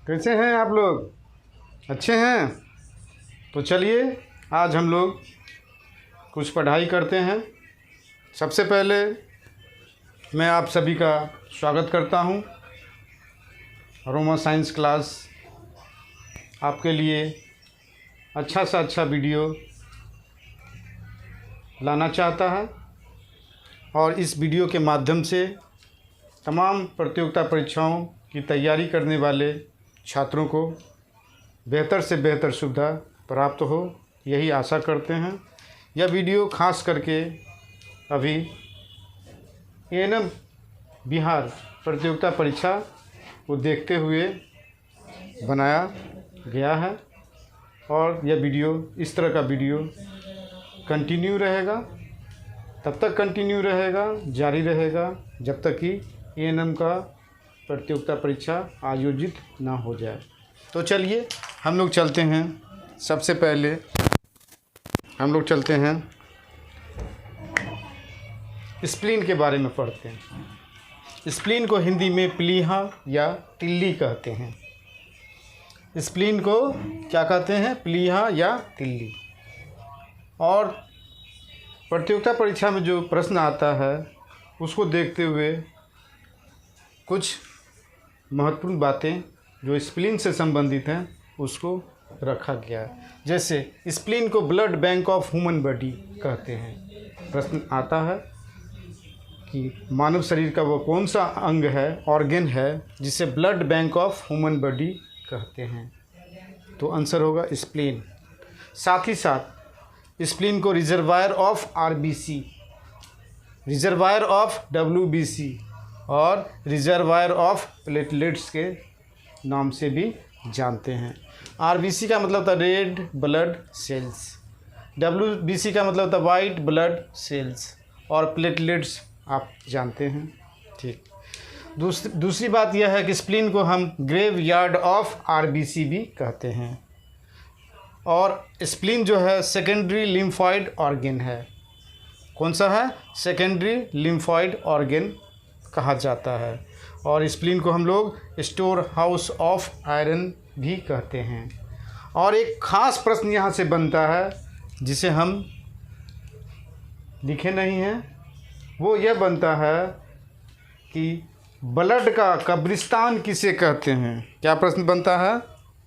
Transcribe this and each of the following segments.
कैसे हैं आप लोग? अच्छे हैं? तो चलिए आज हम लोग कुछ पढ़ाई करते हैं। सबसे पहले मैं आप सभी का स्वागत करता हूं। रोमा साइंस क्लास आपके लिए अच्छा सा अच्छा वीडियो लाना चाहता है और इस वीडियो के माध्यम से तमाम प्रतियोगिता परीक्षाओं की तैयारी करने वाले छात्रों को बेहतर से बेहतर सुविधा प्राप्त हो, यही आशा करते हैं। यह वीडियो खास करके अभी एएनएम बिहार प्रतियोगिता परीक्षा को देखते हुए बनाया गया है और यह वीडियो इस तरह का वीडियो कंटिन्यू रहेगा, तब तक कंटिन्यू रहेगा, जारी रहेगा जब तक कि एएनएम का प्रतियोगिता परीक्षा आयोजित ना हो जाए। तो चलिए हम लोग चलते हैं। सबसे पहले हम लोग चलते हैं स्प्लीन के बारे में पढ़ते हैं। स्प्लीन को हिंदी में प्लीहा या तिल्ली कहते हैं। स्प्लीन को क्या कहते हैं? प्लीहा या तिल्ली। और प्रतियोगिता परीक्षा में जो प्रश्न आता है उसको देखते हुए कुछ महत्वपूर्ण बातें जो स्प्लीन से संबंधित हैं उसको रखा गया है। जैसे स्प्लीन को blood bank of human body कहते हैं। प्रश्न आता है कि मानव शरीर का वो कौन सा अंग है, ऑर्गन है, जिसे blood bank of human body कहते हैं? तो आंसर होगा स्प्लीन। साथ ही साथ स्प्लीन को reservoir of RBC, reservoir of WBC और रिजर्वायर ऑफ प्लेटलेट्स के नाम से भी जानते हैं। आरबीसी का मतलब था रेड ब्लड सेल्स, डब्ल्यूबीसी का मतलब था वाइट ब्लड सेल्स और प्लेटलेट्स आप जानते हैं। ठीक। दूसरी बात यह है कि स्प्लीन को हम ग्रेव यार्ड ऑफ आरबीसी भी कहते हैं। और स्प्लीन जो है सेकेंडरी लिम्फॉइड ऑर्गन है। कौन सा है? सेकेंडरी लिम्फॉइड ऑर्गन कहा जाता है। और स्प्लीन को हम लोग स्टोर हाउस ऑफ आयरन भी कहते हैं। और एक ख़ास प्रश्न यहाँ से बनता है जिसे हम लिखे नहीं हैं, वो यह बनता है कि ब्लड का कब्रिस्तान किसे कहते हैं? क्या प्रश्न बनता है?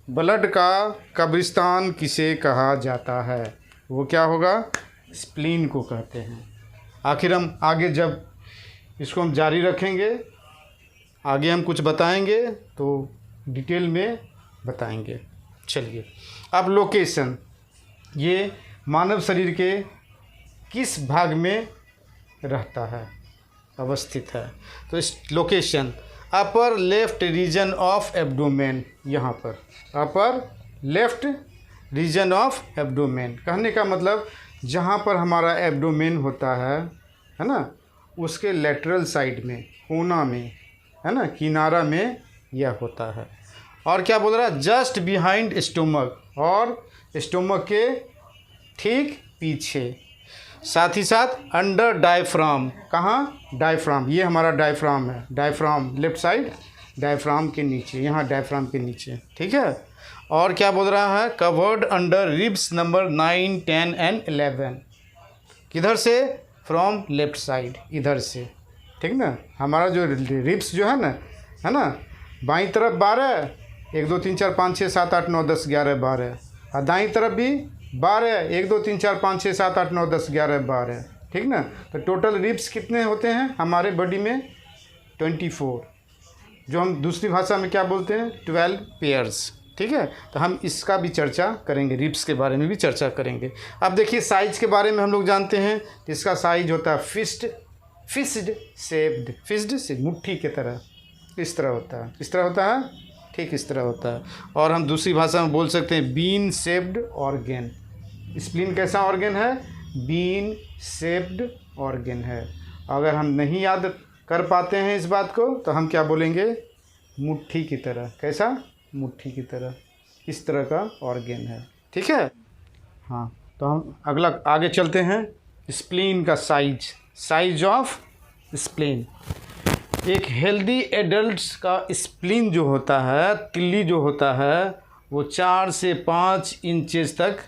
ब्लड का कब्रिस्तान किसे कहा जाता है? वो क्या होगा? स्प्लीन को कहते हैं। आखिर हम आगे जब इसको हम जारी रखेंगे, आगे हम कुछ बताएंगे तो डिटेल में बताएंगे। चलिए अब लोकेशन, ये मानव शरीर के किस भाग में रहता है, अवस्थित है? तो इस location upper left region of abdomen, यहाँ पर upper left region of abdomen कहने का मतलब जहाँ पर हमारा एब्डोमेन होता है ना, उसके लेटरल साइड में, कोना में, है ना, किनारा में यह होता है। और क्या बोल रहा है? जस्ट बिहाइंड स्टोमक, और स्टोमक के ठीक पीछे। साथ ही साथ अंडर डायफ्राम, कहाँ? डायफ्राम, ये हमारा डायफ्राम है। डायफ्राम लेफ्ट साइड, डायफ्राम के नीचे, यहाँ डायफ्राम के नीचे। ठीक है। और क्या बोल रहा है? Covered under ribs number 9, 10 and 11। किधर से? फ्रॉम लेफ्ट साइड, इधर से। ठीक ना। हमारा जो रिब्स जो है ना, बाईं तरफ 12, 1 2 3 4 5 6 7 8 9 10 11 12, और दाईं तरफ भी 12, 1 2 3 4 5 6 7 8 9 10 11 12। ठीक ना। तो टोटल रिब्स कितने होते हैं हमारे बॉडी में? 24, जो हम दूसरी भाषा में क्या बोलते हैं? 12 पेयर्स। ठीक है। तो हम इसका भी चर्चा करेंगे, रिब्स के बारे में भी चर्चा करेंगे। अब देखिए साइज के बारे में हम लोग जानते हैं। इसका साइज होता है फिस्ड शेप्ड, फिस्ड से मुट्ठी की तरह, इस तरह होता है, इस तरह होता है, ठीक इस तरह होता है। और हम दूसरी भाषा में बोल सकते हैं बीन शेप्ड ऑर्गन। स्प्लीन कैसा ऑर्गन है? बीन शेप्ड ऑर्गन है। अगर हम नहीं याद कर पाते हैं इस बात को तो हम क्या बोलेंगे? मुट्ठी की तरह। कैसा? मुट्ठी की तरह, इस तरह का ऑर्गन है। ठीक है। हाँ, तो हम अगला आगे चलते हैं। स्प्लीन का साइज ऑफ स्प्लीन। एक हेल्दी एडल्ट का स्प्लीन जो होता है, तिल्ली जो होता है, वो 4 से 5 इंचेस तक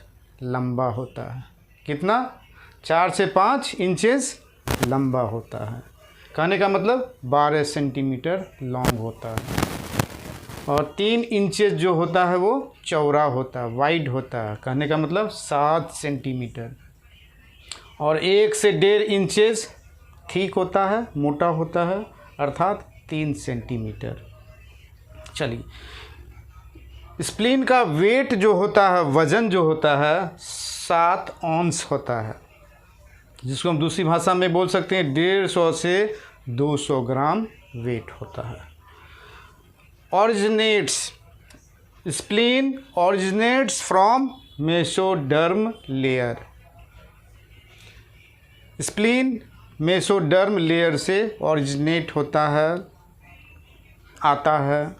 लंबा होता है। कितना? 4 से 5 इंचेस लंबा होता है। कहने का मतलब 12 सेंटीमीटर लॉन्ग होता है। और 3 इंचेस जो होता है वो चौड़ा होता है, वाइड होता है। कहने का मतलब 7 सेंटीमीटर। और 1 से 1.5 इंचेस ठीक होता है, मोटा होता है, अर्थात 3 सेंटीमीटर। चलिए, स्प्लीन का वेट जो होता है, वज़न जो होता है 7 औंस होता है, जिसको हम दूसरी भाषा में बोल सकते हैं 150 से 200 ग्राम वेट होता है। Spleen originates from mesoderm layer. Spleen mesoderm layer से ऑरिजिनेट होता है, आता है,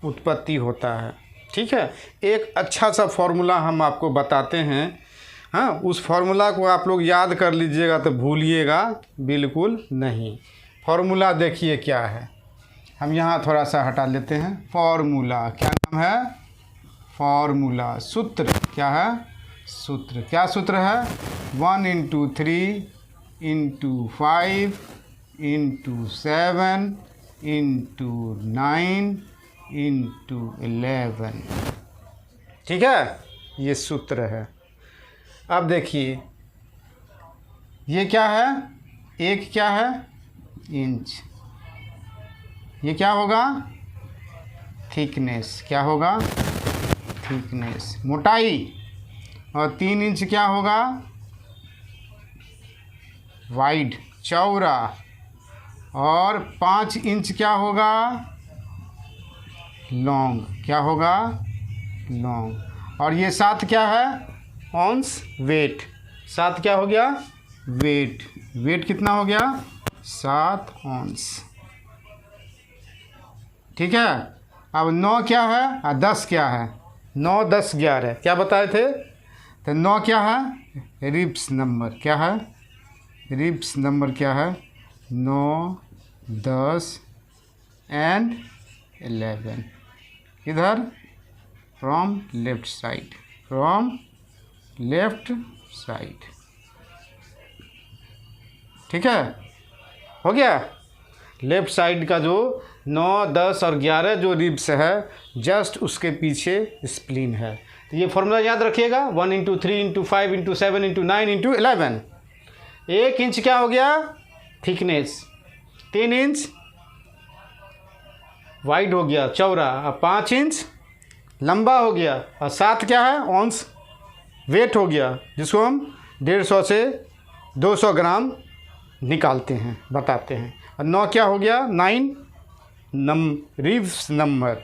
उत्पत्ति होता है। ठीक है, एक अच्छा सा फॉर्मूला हम आपको बताते हैं। हाँ, उस फॉर्मूला को आप लोग याद कर लीजिएगा तो भूलिएगा बिल्कुल नहीं। फॉर्मूला देखिए क्या है, हम यहाँ थोड़ा सा हटा लेते हैं। फॉर्मूला क्या नाम है? फॉर्मूला, सूत्र क्या है? सूत्र क्या सूत्र है? 1 × 3 × 5 × 7 × 9 × 11। ठीक है, ये सूत्र है। अब देखिए, ये क्या है? एक क्या है? इंच। ये क्या होगा? थिकनेस। क्या होगा? थिकनेस, मोटाई। और 3 इंच क्या होगा? वाइड, चौड़ा। और 5 इंच क्या होगा? लॉन्ग। क्या होगा? लॉन्ग। और ये 7 क्या है? Ounce, wait. 7 क्या हो गया? वेट। वेट कितना हो गया? 7 औंस। ठीक है। अब 9 क्या है और 10 क्या है? 9, 10, 11 क्या बताए थे? तो 9 क्या है? Ribs number. क्या है? रिब्स नंबर क्या है? 9, 10 एंड 11। इधर from left side, from left side. ठीक है, हो गया। लेफ्ट साइड का जो 9, 10 और 11 जो रिब्स है, जस्ट उसके पीछे स्प्लीन है। तो ये फॉर्मूला याद रखिएगा। 1 × 3 × 5 × 7 × 9 × 11। 1 इंच क्या हो गया? थिकनेस। 3 इंच वाइड हो गया, चौड़ा। अब 5 इंच लंबा हो गया। और 7 क्या है? औंस, वेट हो गया, जिसको हम 150 से 200 ग्राम निकालते हैं, बताते हैं। और 9 क्या हो गया? 9 रिब्स नंबर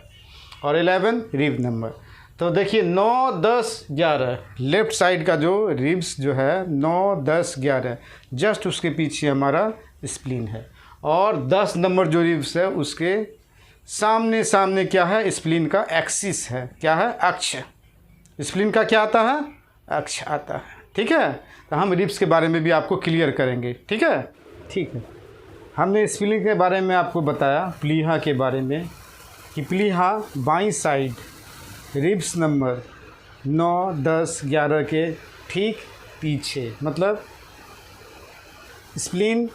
और 11 रिब नंबर। तो देखिए 9, 10, 11 लेफ्ट साइड का जो रिब्स जो है 9, 10, 11, जस्ट उसके पीछे हमारा स्प्लीन है। और 10 नंबर जो रिब्स है उसके सामने सामने क्या है? स्प्लीन का एक्सिस है। क्या है? अक्ष। स्प्लीन का क्या आता है? अक्ष आता है। ठीक है, तो हम रिब्स के बारे में भी आपको क्लियर करेंगे। ठीक है, ठीक है। हमने स्प्लीन के बारे में आपको बताया, प्लीहा के बारे में, कि प्लीहा बाईं साइड रिब्स नंबर 9, 10, 11 के ठीक पीछे, मतलब स्प्लीन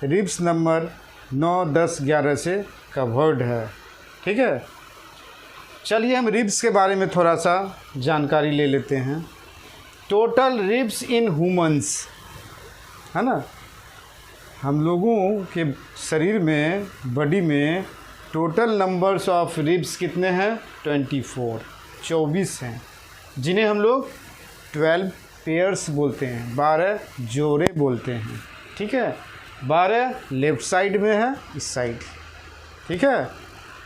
रिब्स नंबर 9, 10, 11 से कवर्ड है। ठीक है, चलिए हम रिब्स के बारे में थोड़ा सा जानकारी ले लेते हैं। टोटल रिब्स इन ह्यूमंस, है ना, हम लोगों के शरीर में, बॉडी में टोटल नंबर्स ऑफ रिब्स कितने हैं? 24 हैं, जिन्हें हम लोग 12 पेयर्स बोलते हैं, 12 जोड़े बोलते हैं। ठीक है, 12 लेफ्ट साइड में है, इस साइड। ठीक है,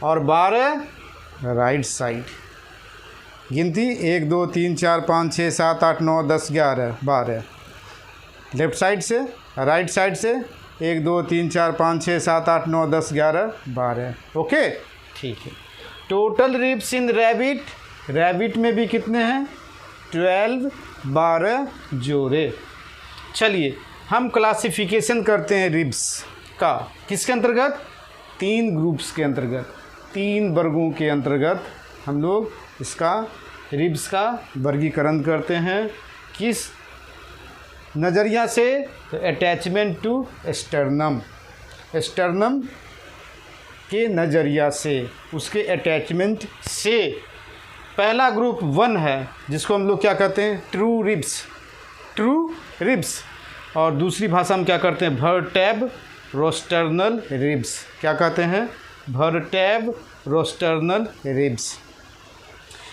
और 12 राइट साइड। गिनती 1, 2, 3, 4, 5, 6, 7, 8, 9, 10, 11, 12 लेफ्ट साइड से, राइट साइड से 1, 2, 3, 4, 5, 6, 7, 8, 9, 10, 11, 12। ओके, ठीक है। टोटल रिब्स इन रैबिट, रैबिट में भी कितने हैं? 12 जोड़े। चलिए हम क्लासिफिकेशन करते हैं रिब्स का, किसके अंतर्गत? 3 ग्रुप्स के अंतर्गत, 3 वर्गों के अंतर्गत हम लोग इसका रिब्स का वर्गीकरण करते हैं। किस नज़रिया से? तो अटैचमेंट टू स्टर्नम, स्टर्नम के नज़रिया से, उसके अटैचमेंट से। पहला ग्रुप 1 है जिसको हम लोग क्या कहते हैं? True ribs, true ribs. और दूसरी भाषा में क्या करते हैं? वर्टेब रोस्टर्नल रिब्स। क्या कहते हैं? वर्टेब रोस्टर्नल रिब्स।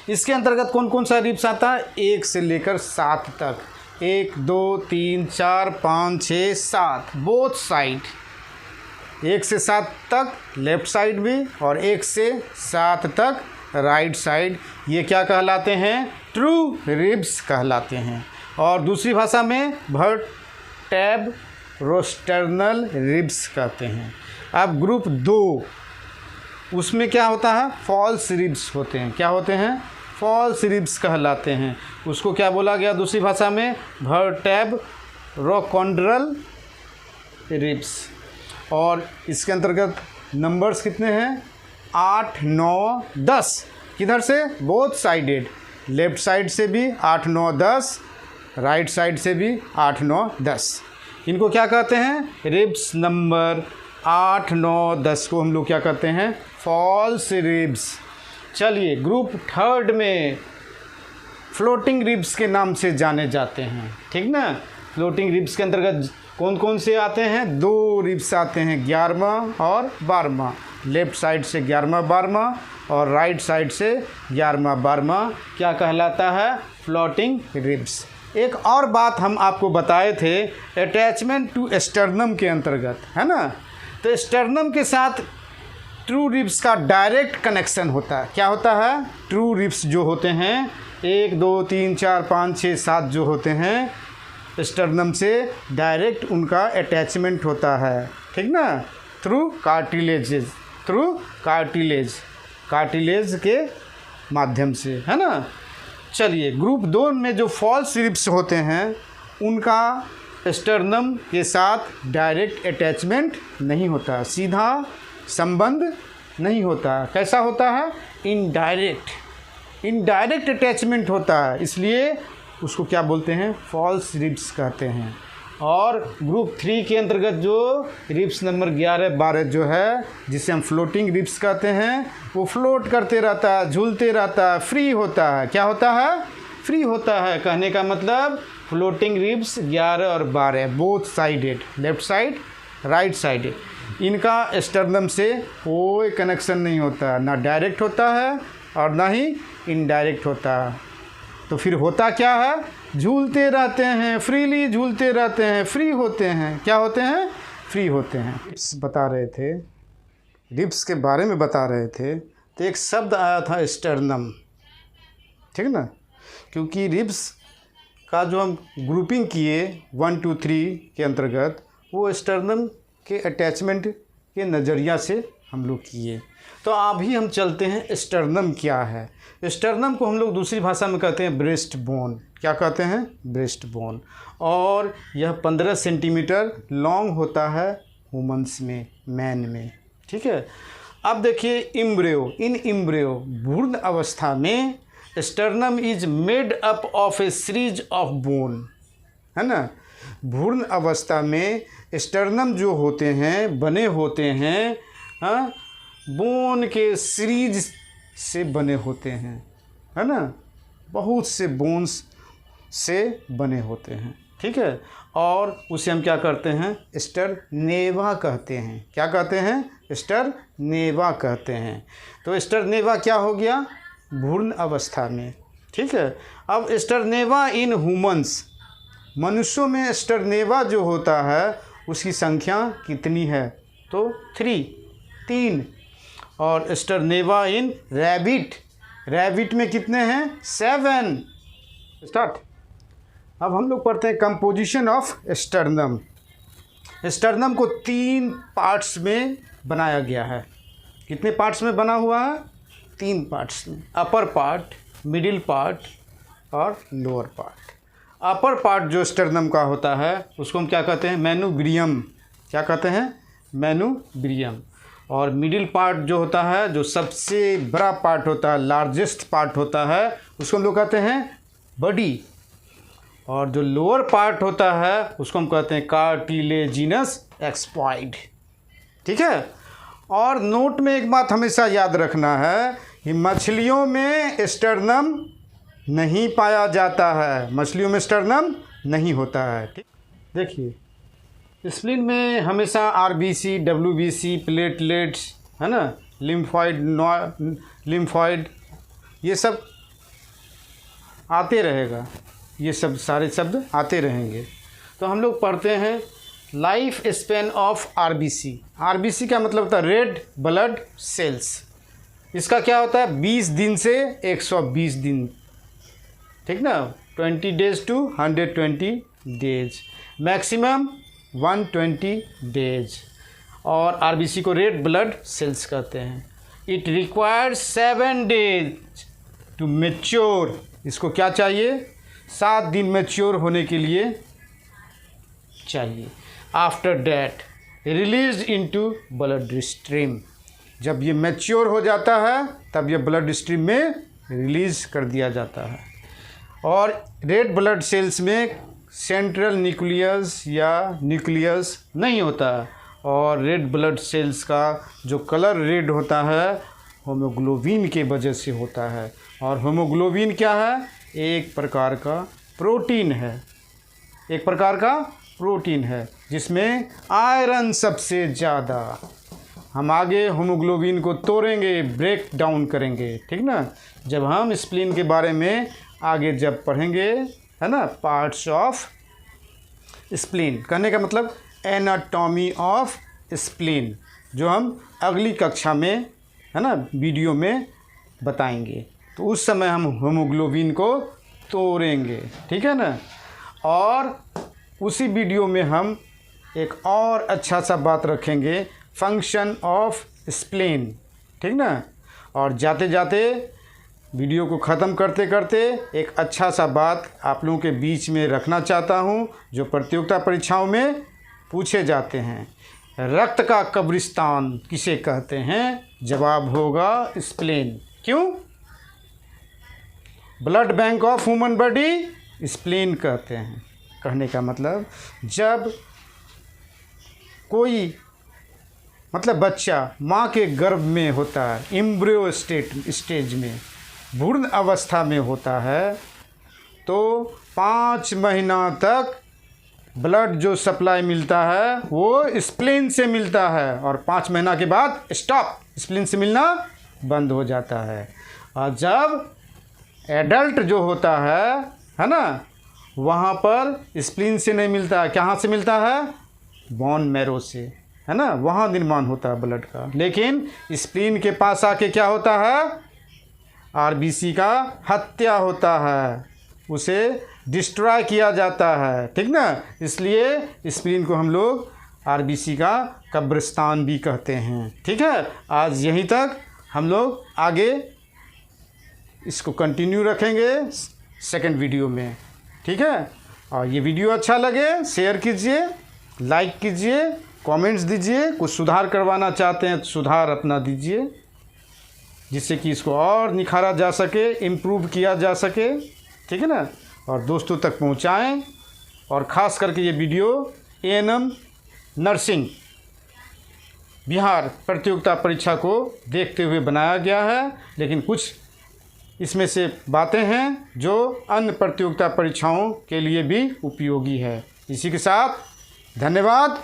इसके अंतर्गत कौन कौन सा रिब्स आता है? 1 से लेकर 7 तक। 1 2 3 4 5 6 7 बोथ साइड, 1 से 7 तक लेफ़्ट साइड भी और 1 से 7 तक राइट साइड। ये क्या कहलाते हैं? ट्रू रिब्स कहलाते हैं। और दूसरी भाषा में वर्टेब रोस्टर्नल रिब्स कहते हैं। अब ग्रुप 2, उसमें क्या होता है? फॉल्स रिब्स होते हैं। क्या होते हैं? फॉल्स रिब्स कहलाते हैं। उसको क्या बोला गया दूसरी भाषा में? वर्टेब रोकॉन्ड्रल रिब्स। और इसके अंतर्गत नंबर्स कितने हैं? 8 9 10। किधर से? बोथ साइडेड, लेफ़्ट साइड से भी 8 9 10, राइट साइड से भी 8 9 10। इनको क्या कहते हैं? रिब्स नंबर 8 9 10 को हम लोग क्या कहते हैं? False ribs. चलिए ग्रुप 3 में फ्लोटिंग रिब्स के नाम से जाने जाते हैं, ठीक ना। फ्लोटिंग रिब्स के अंतर्गत कौन कौन से आते हैं? 2 रिब्स आते हैं, 11वां और 12वां। लेफ़्ट साइड से 11वां 12वां और राइट साइड से 11वां 12वां क्या कहलाता है? Floating ribs. एक और बात हम आपको बताए थे अटैचमेंट टू स्टर्नम के अंतर्गत, है ना। तो स्टर्नम के साथ ट्रू रिब्स का डायरेक्ट कनेक्शन होता है। क्या होता है? ट्रू रिब्स जो होते हैं 1 2 3 4 5 6 7 जो होते हैं, स्टर्नम से डायरेक्ट उनका अटैचमेंट होता है, ठीक ना। थ्रू कार्टिलेजेस, थ्रू कार्टिलेज के माध्यम से, है ना। चलिए ग्रुप 2 में जो फॉल्स रिब्स होते हैं उनका स्टर्नम के साथ डायरेक्ट अटैचमेंट नहीं होता, सीधा संबंध नहीं होता। कैसा होता है? इनडायरेक्ट अटैचमेंट होता है, इसलिए उसको क्या बोलते हैं? फॉल्स रिब्स कहते हैं। और ग्रुप 3 के अंतर्गत जो रिब्स नंबर 11 12 जो है, जिसे हम फ्लोटिंग रिब्स कहते हैं, वो फ्लोट करते रहता है, झूलते रहता है, फ्री होता है। क्या होता है? फ्री होता है। कहने का मतलब फ्लोटिंग रिब्स 11 और 12 both sided, left side right side, इनका स्टर्नम से कोई कनेक्शन नहीं होता, ना डायरेक्ट होता है और ना ही इनडायरेक्ट होता है। तो फिर होता क्या है? झूलते रहते हैं, फ्रीली झूलते रहते हैं, फ्री होते हैं। क्या होते हैं? फ्री होते हैं। रिब्स बता रहे थे, रिब्स के बारे में बता रहे थे, तो एक शब्द आया था स्टर्नम, ठीक ना। क्योंकि रिब्स का जो हम ग्रुपिंग किए 1 2 3 के अंतर्गत, वो स्टर्नम के अटैचमेंट के नज़रिया से हम लोग किए। तो अभी हम चलते हैं स्टर्नम क्या है। स्टर्नम को हम लोग दूसरी भाषा में कहते हैं ब्रेस्ट बोन। क्या कहते हैं? Breast bone. और यह 15 सेंटीमीटर लॉन्ग होता है ह्यूमन्स में, मैन में, ठीक है। अब देखिए इम्ब्रियो, इन इम्ब्रियो भ्रूण अवस्था में sternum is made up of A series of bone, है ना। भ्रूण अवस्था में स्टर्नम जो होते हैं, बने होते हैं, हाँ, बोन के सीरीज से बने होते हैं, है ना। बहुत से बोन्स से बने होते हैं, ठीक है। और उसे हम क्या करते हैं? स्टरनेवा कहते हैं। क्या कहते हैं? स्टरनेवा कहते हैं। तो स्टरनेवा क्या हो गया? भ्रूण अवस्था में, ठीक है। अब स्टरनेवा इन ह्यूमन्स, मनुष्यों में स्टरनेवा जो होता है उसकी संख्या कितनी है? तो 3। और स्टरनेवा इन रैबिट, रैबिट में कितने हैं? 7। स्टार्ट। अब हम लोग पढ़ते हैं कंपोजिशन ऑफ स्टर्नम। स्टर्नम को 3 पार्ट्स में बनाया गया है। कितने पार्ट्स में बना हुआ है? 3 पार्ट्स में। अपर पार्ट, मिडिल पार्ट और लोअर पार्ट। अपर पार्ट जो स्टर्नम का होता है उसको हम क्या कहते हैं? मेनुब्रियम। क्या कहते हैं? मेनुब्रियम। और मिडिल पार्ट जो होता है, जो सबसे बड़ा पार्ट होता है, लार्जेस्ट पार्ट होता है, उसको हम लोग कहते हैं बॉडी। और जो लोअर पार्ट होता है उसको हम कहते हैं कार्टिलेजिनस एक्सपॉइड। ठीक है। और नोट में एक बात हमेशा याद रखना है कि मछलियों में स्टर्नम नहीं पाया जाता है, मछलियों में स्टर्नम नहीं होता है। ठीक, देखिए स्प्लीन में हमेशा आरबीसी, डब्ल्यूबीसी, प्लेटलेट्स, है ना, लिम्फॉइड, ये सब आते रहेगा, ये सब सारे शब्द आते रहेंगे। तो हम लोग पढ़ते हैं life span of RBC. RBC का मतलब होता है रेड ब्लड सेल्स। इसका क्या होता है, 20 दिन से 120 दिन, ठीक ना, 20 days to 120 days, maximum 120 days. और आरबीसी को रेड ब्लड सेल्स कहते हैं। It requires 7 days to mature. इसको क्या चाहिए, 7 दिन मैच्योर होने के लिए चाहिए। After that release into blood stream. जब ये मैच्योर हो जाता है तब ये ब्लड स्ट्रीम में रिलीज कर दिया जाता है। और रेड ब्लड सेल्स में सेंट्रल न्यूक्लियस या न्यूक्लियस नहीं होता। और रेड ब्लड सेल्स का जो कलर रेड होता है हीमोग्लोबिन के वजह से होता है। और हीमोग्लोबिन क्या है, एक प्रकार का प्रोटीन है, एक प्रकार का प्रोटीन है जिसमें आयरन सबसे ज़्यादा। हम आगे हीमोग्लोबिन को तोड़ेंगे, ब्रेक डाउन करेंगे, ठीक ना, जब हम स्प्लीन के बारे में आगे जब पढ़ेंगे, है ना, पार्ट्स ऑफ स्प्लीन, कहने का मतलब एनाटॉमी ऑफ स्प्लीन, जो हम अगली कक्षा में, है ना, वीडियो में बताएंगे। तो उस समय हम हीमोग्लोबिन को तोड़ेंगे, ठीक है ना। और उसी वीडियो में हम एक और अच्छा सा बात रखेंगे, फंक्शन ऑफ स्प्लीन, ठीक ना। और जाते जाते वीडियो को ख़त्म करते करते एक अच्छा सा बात आप लोगों के बीच में रखना चाहता हूँ, जो प्रतियोगिता परीक्षाओं में पूछे जाते हैं। रक्त का कब्रिस्तान किसे कहते हैं? जवाब होगा स्प्लीन। क्यों? Blood bank of human body spleen कहते हैं। कहने का मतलब जब कोई मतलब बच्चा माँ के गर्भ में होता है, एम्ब्रियो स्टेज में, भ्रूण अवस्था में होता है, तो 5 महीना तक ब्लड जो सप्लाई मिलता है वो स्प्लीन से मिलता है। और 5 महीना के बाद स्टॉप, स्प्लीन से मिलना बंद हो जाता है। और जब एडल्ट जो होता है ना, वहाँ पर स्प्लीन से नहीं मिलता है, कहाँ से मिलता है? बोन मैरो से, है ना, वहाँ निर्माण होता है ब्लड का। लेकिन स्प्लीन के पास आके क्या होता है? आरबीसी का हत्या होता है, उसे डिस्ट्रॉय किया जाता है, ठीक ना। इसलिए स्प्लीन को हम लोग आरबीसी का कब्रिस्तान भी कहते हैं, ठीक है। आज यहीं तक, हम लोग आगे इसको कंटिन्यू रखेंगे सेकंड वीडियो में, ठीक है। और ये वीडियो अच्छा लगे शेयर कीजिए, लाइक कीजिए, कमेंट्स दीजिए। कुछ सुधार करवाना चाहते हैं तो सुधार अपना दीजिए, जिससे कि इसको और निखारा जा सके, इम्प्रूव किया जा सके, ठीक है ना। और दोस्तों तक पहुंचाएं। और ख़ास करके ये वीडियो एएनएम नर्सिंग बिहार प्रतियोगिता परीक्षा को देखते हुए बनाया गया है। लेकिन कुछ इसमें से बातें हैं जो अन्य प्रतियोगिता परीक्षाओं के लिए भी उपयोगी है। इसी के साथ धन्यवाद।